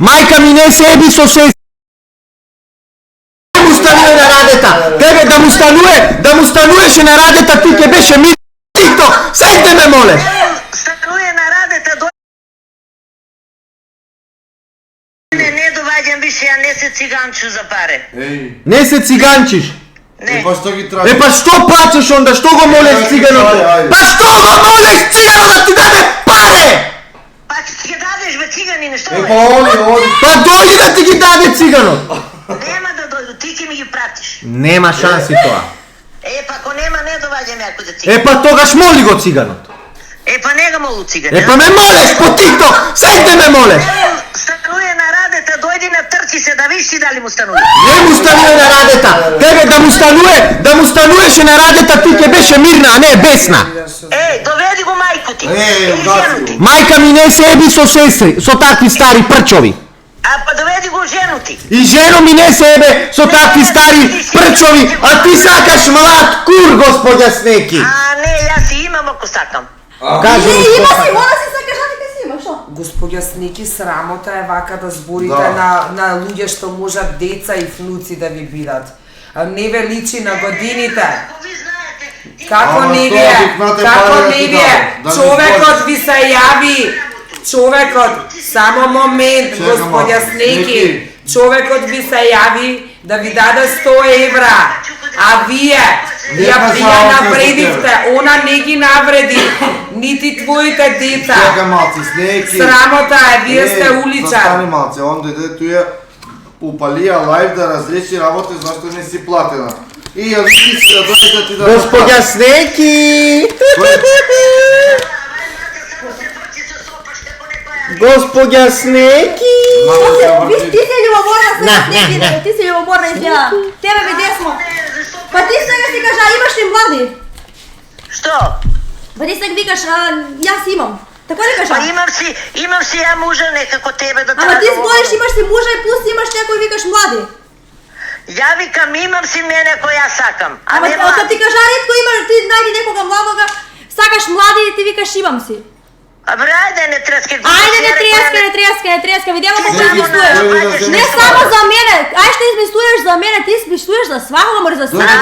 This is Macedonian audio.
Мајка ми не се еби со се. Му стануе на радета. Тебе да му стануеше на радета, ти ке беше ми TikTok. Седне ме молеш. Стануе на радета. Не доваѓам више, ја не се циганчу за паре. Не се циганчиш. Не. Па што плачеш онда? Што го молеш циганото? Па што го молеш цигано да ти даде паре? Па ти ги дадеш бе циганини, што бе? Па дојди да ти ги даде циганот. Нема да дојду, ти ќе ми ги пратиш. Нема шанси тоа. Па ако нема, не доваѓам јако за циган. Па тогаш моли го циганот. Па не го молу циган. Па ме молеш по TikTok. Седне ме молеш. Стануе на радета, дојди на трчи се да виш ти дали му стануе. Не му стануе на радета. Тебе да му стануеше на радета, ти ќе беше мирна, а не бесна. Доведи го мајку ти. Мајка ми не се еби со сестри, со такви стари прчови. Па доведи го жену ти. И жено ми не се ебе со такви стари прчови, а ти сакаш млад кур, господја Снеки. Не, јас си имам ако сакам. Кажи ми Има си, мора си сакаш, а ти си имаш, шо? Господја Снеки, срамота е вака да зборите на луѓе што можат деца и внуци да ви бидат. Не ве личи на годините. Како не ви е? Човекот ви се јави. Човекот, само момент, господја Снеки. Човекот ви се јави да ви даде 100 евра. А вие ја навредивте, она не ги навреди, нити твоите деца. Срамота е, вие сте уличар. Застани малце, он дојде туја упалија лайв да разреши работа зашто не си платена. И ја вики си да дојде ти да... Господја Снеки! Господја Снеки! Виж, ти си љубоморна с Снеки, ти си љубоморна изгледа. Тебе би десно. Па ти сега си кажа, имаш ли млади? Што? Па ти сега викаш, јас имам. Така ли кажа? Па имам си ја мужа некако тебе да Ама ти збориш, имаш си мужа и плюс имаш некој викаш млади. Ја викам, имам си мене кој ја сакам. Ама кога ти кажа ретко имаш, ти најди некога младога, сакаш млади и ти викаш имам си. Абре, ајде не трески. Ајде не треска, видимо колку измислуваш. Не само за мене, ај што измислуваш за мене, ти измислуваш за свакога, мора за свакога.